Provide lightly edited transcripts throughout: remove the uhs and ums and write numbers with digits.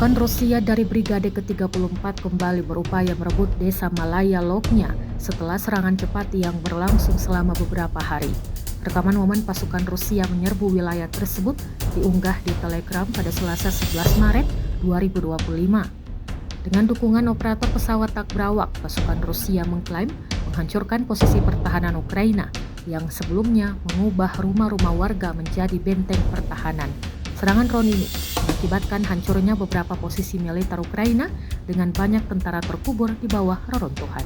Pasukan Rusia dari Brigade ke-34 kembali berupaya merebut desa Malaya Loknya setelah serangan cepat yang berlangsung selama beberapa hari. Rekaman momen pasukan Rusia menyerbu wilayah tersebut diunggah di Telegram pada Selasa 11 Maret 2025. Dengan dukungan operator pesawat tak berawak, pasukan Rusia mengklaim menghancurkan posisi pertahanan Ukraina yang sebelumnya mengubah rumah-rumah warga menjadi benteng pertahanan. Serangan drone ini mengakibatkan hancurnya beberapa posisi militer Ukraina dengan banyak tentara terkubur di bawah reruntuhan.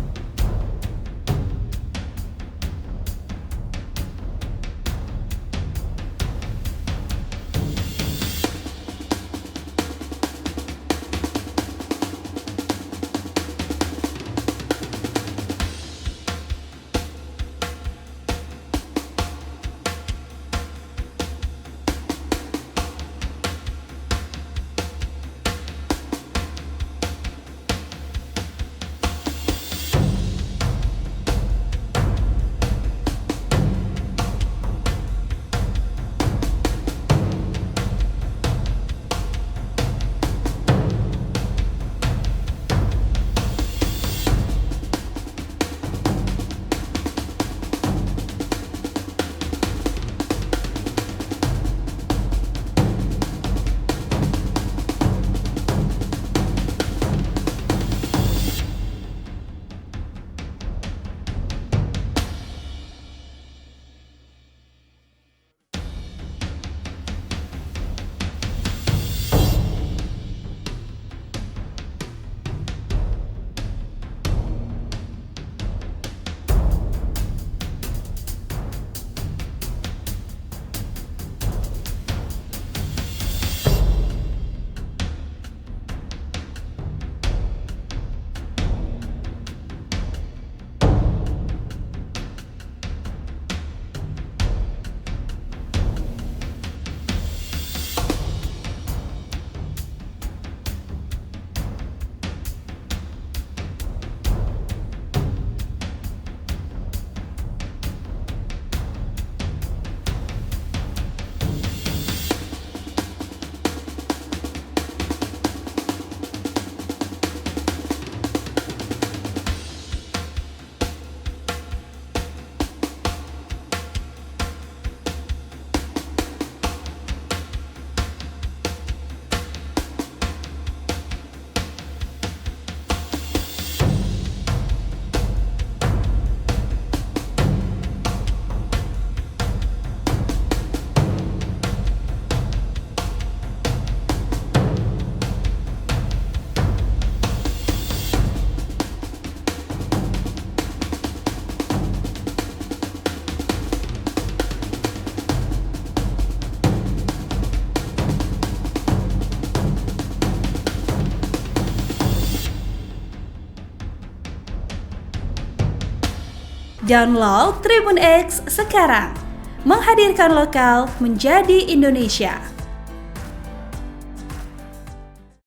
Download Tribun X sekarang, menghadirkan lokal menjadi Indonesia.